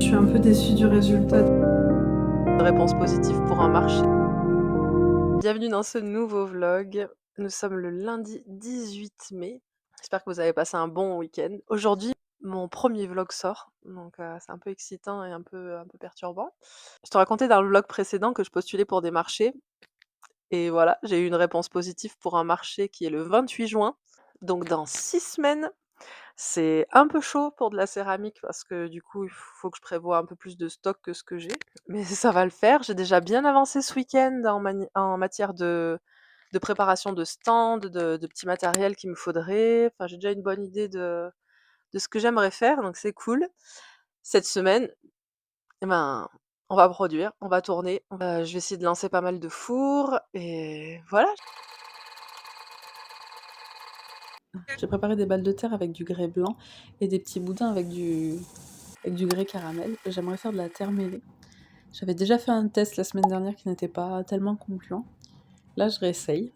Je suis un peu déçue du résultat. Une réponse positive pour un marché. Bienvenue dans ce nouveau vlog. Nous sommes le lundi 18 mai. J'espère que vous avez passé un bon week-end. Aujourd'hui, mon premier vlog sort, donc c'est un peu excitant et un peu perturbant. Je te racontais dans le vlog précédent que je postulais pour des marchés et voilà, j'ai eu une réponse positive pour un marché qui est le 28 juin, donc dans 6 semaines. C'est un peu chaud pour de la céramique parce que du coup, il faut que je prévoie un peu plus de stock que ce que j'ai. Mais ça va le faire. J'ai déjà bien avancé ce week-end en matière de préparation de stand, de petits matériels qu'il me faudrait. Enfin, j'ai déjà une bonne idée de ce que j'aimerais faire, donc c'est cool. Cette semaine, eh ben, on va produire, on va tourner. Je vais essayer de lancer pas mal de fours et voilà. J'ai préparé des balles de terre avec du grès blanc et des petits boudins avec du grès caramel. J'aimerais faire de la terre mêlée. J'avais déjà fait un test la semaine dernière qui n'était pas tellement concluant. Là, je réessaye.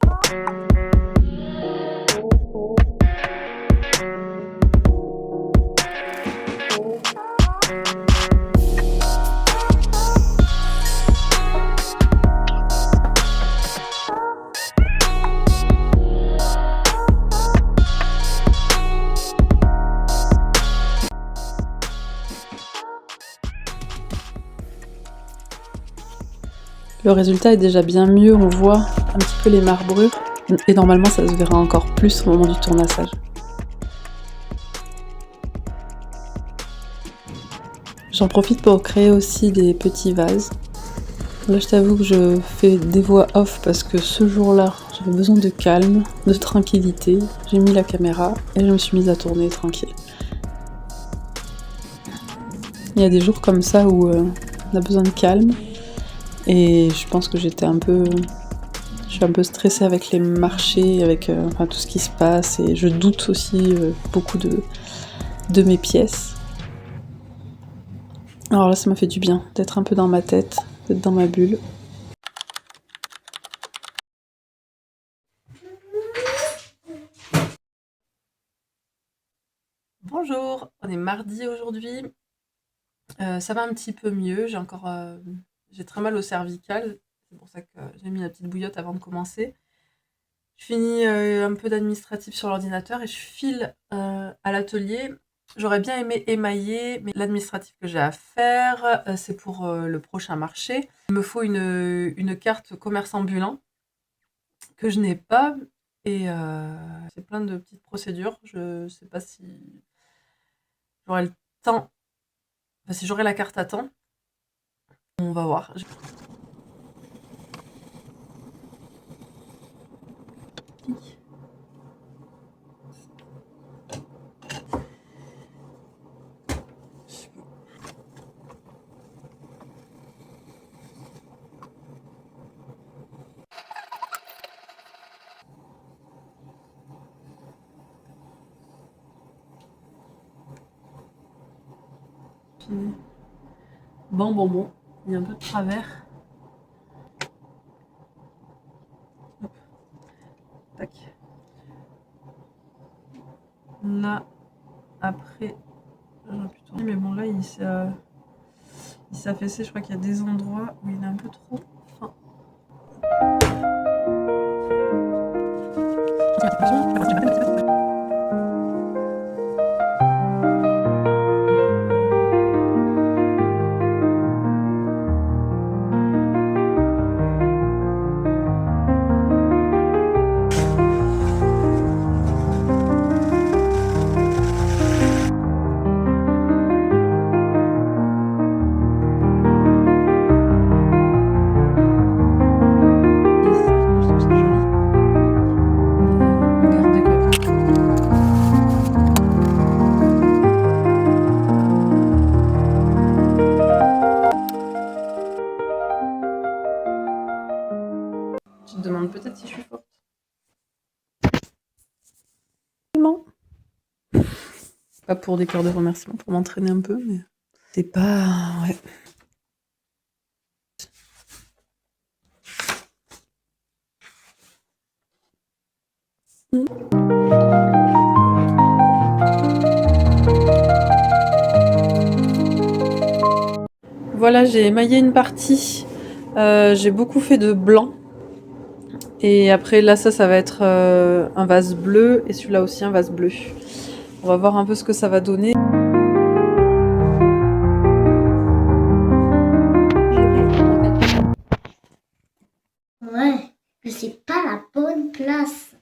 Le résultat est déjà bien mieux, on voit un petit peu les marbrures. Et normalement, ça se verra encore plus au moment du tournassage. J'en profite pour créer aussi des petits vases. Là, je t'avoue que je fais des voix off parce que ce jour-là, j'avais besoin de calme, de tranquillité. J'ai mis la caméra et je me suis mise à tourner tranquille. Il y a des jours comme ça où on a besoin de calme et je pense que je suis un peu stressée avec les marchés, avec tout ce qui se passe et je doute aussi beaucoup de mes pièces. Alors là, ça m'a fait du bien d'être un peu dans ma tête, d'être dans ma bulle. Bonjour, on est mardi aujourd'hui. Ça va un petit peu mieux, j'ai très mal au cervical, c'est pour ça que j'ai mis la petite bouillotte avant de commencer. Je finis un peu d'administratif sur l'ordinateur et je file à l'atelier. J'aurais bien aimé émailler, mais l'administratif que j'ai à faire, c'est pour le prochain marché. Il me faut une carte commerce ambulant que je n'ai pas et c'est plein de petites procédures. Je sais pas si j'aurai le temps, enfin, si j'aurai la carte à temps. On va voir. Bon, il y a un peu de travers. Hop. Tac. Là, après, j'aurais pu tourner, mais bon, là, il s'est affaissé. Je crois qu'il y a des endroits où il est un peu trop fin. Tu te demandes peut-être si je suis forte. Pas pour des cœurs de remerciement, pour m'entraîner un peu, mais c'est pas... Ouais. Voilà, j'ai émaillé une partie. J'ai beaucoup fait de blanc. Et après, là, ça va être un vase bleu. Et celui-là aussi, un vase bleu. On va voir un peu ce que ça va donner. Ouais, mais c'est pas la bonne place.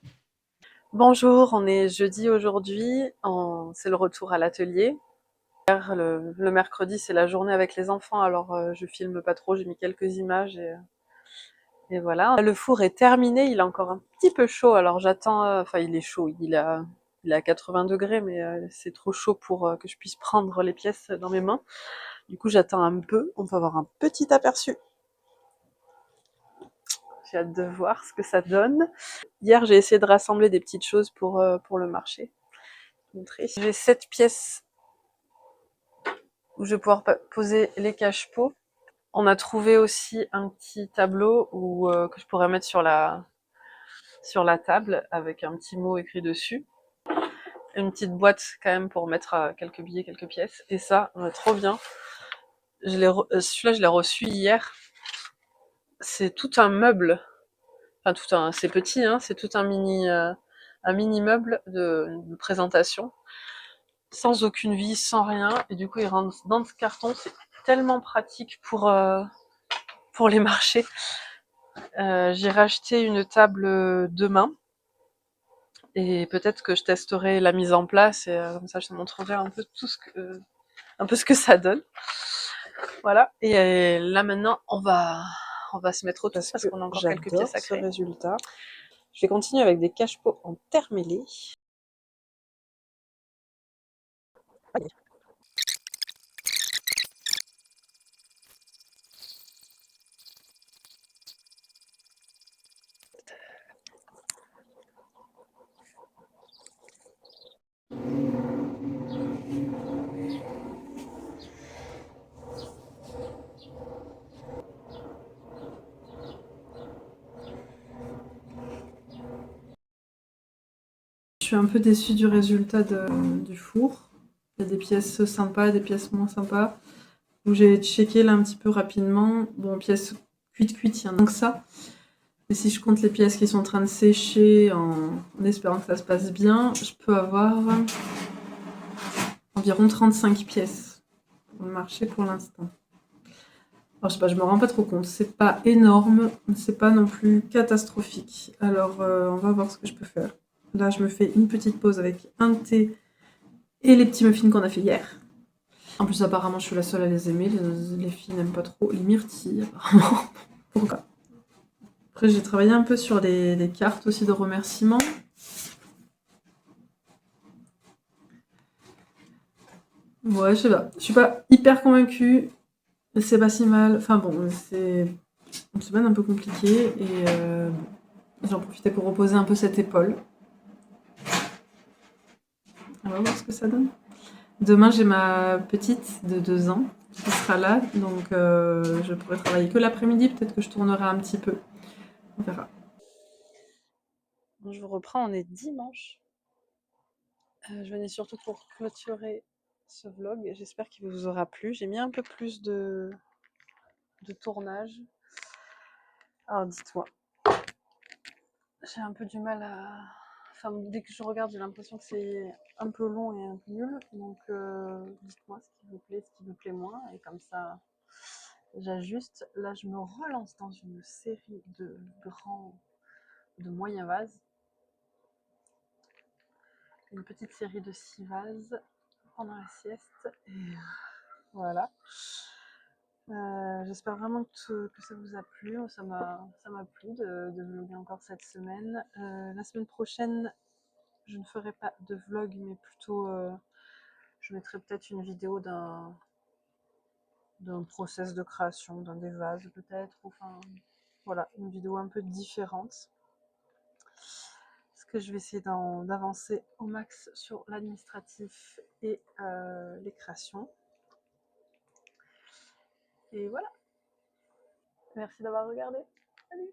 Bonjour, on est jeudi aujourd'hui, c'est le retour à l'atelier. Le mercredi, c'est la journée avec les enfants, alors je filme pas trop, j'ai mis quelques images et voilà. Le four est terminé, il est encore un petit peu chaud, alors j'attends, enfin il est chaud, il est à 80 degrés, mais c'est trop chaud pour que je puisse prendre les pièces dans mes mains. Du coup, j'attends un peu, on va avoir un petit aperçu. J'ai hâte de voir ce que ça donne. Hier, j'ai essayé de rassembler des petites choses pour le marché. J'ai 7 pièces où je vais pouvoir poser les cache-pots. On a trouvé aussi un petit tableau que je pourrais mettre sur la table avec un petit mot écrit dessus. Une petite boîte quand même pour mettre quelques billets, quelques pièces. Et ça, trop bien. Celui-là, je l'ai reçu hier. C'est tout un meuble. Enfin, c'est petit, hein, c'est tout un mini meuble de présentation. Sans aucune vis, sans rien. Et du coup, il rentre dans ce carton. C'est tellement pratique pour les marchés. J'ai racheté une table demain. Et peut-être que je testerai la mise en place et comme ça je te montrerai un peu un peu ce que ça donne. Voilà. Et là maintenant on va se mettre autour parce qu'on a encore quelques pièces à créer. J'adore ce résultat. Je vais continuer avec des cache-pots en terre mêlée. Je suis un peu déçue du résultat du four. Il y a des pièces sympas, des pièces moins sympas. Donc j'ai checké là un petit peu rapidement. Bon, pièces cuites, il y en a que ça. Mais si je compte les pièces qui sont en train de sécher en espérant que ça se passe bien, je peux avoir environ 35 pièces pour le marché pour l'instant. Alors, je sais pas, je me rends pas trop compte. C'est pas énorme, mais c'est pas non plus catastrophique. Alors, on va voir ce que je peux faire. Là, je me fais une petite pause avec un thé et les petits muffins qu'on a fait hier. En plus, apparemment, je suis la seule à les aimer. Les filles n'aiment pas trop les myrtilles, apparemment. Pourquoi? Après, j'ai travaillé un peu sur les cartes aussi de remerciements. Ouais, je sais pas. Je suis pas hyper convaincue. Mais c'est pas si mal. Enfin bon, c'est une semaine un peu compliquée et j'en profitais pour reposer un peu cette épaule. On va voir ce que ça donne. Demain, j'ai ma petite de 2 ans qui sera là, donc je pourrai travailler que l'après-midi. Peut-être que je tournerai un petit peu. On verra. Je vous reprends, on est dimanche. Je venais surtout pour clôturer ce vlog. J'espère qu'il vous aura plu. J'ai mis un peu plus de tournage. Alors dites-moi. J'ai un peu du mal à... Enfin, dès que je regarde, j'ai l'impression que c'est un peu long et un peu nul. Donc dites-moi ce qui vous plaît, ce qui vous plaît moins. Et comme ça, j'ajuste. Là, je me relance dans une série de moyens vases. Une petite série de 6 vases pendant la sieste. Et voilà. J'espère vraiment que ça vous a plu. Ça m'a plu de vlogger encore cette semaine. La semaine prochaine, je ne ferai pas de vlog, mais plutôt je mettrai peut-être une vidéo d'un process de création, d'un des vases peut-être. Enfin, voilà, une vidéo un peu différente. Parce que je vais essayer d'avancer au max sur l'administratif et les créations. Et voilà. Merci d'avoir regardé. Salut!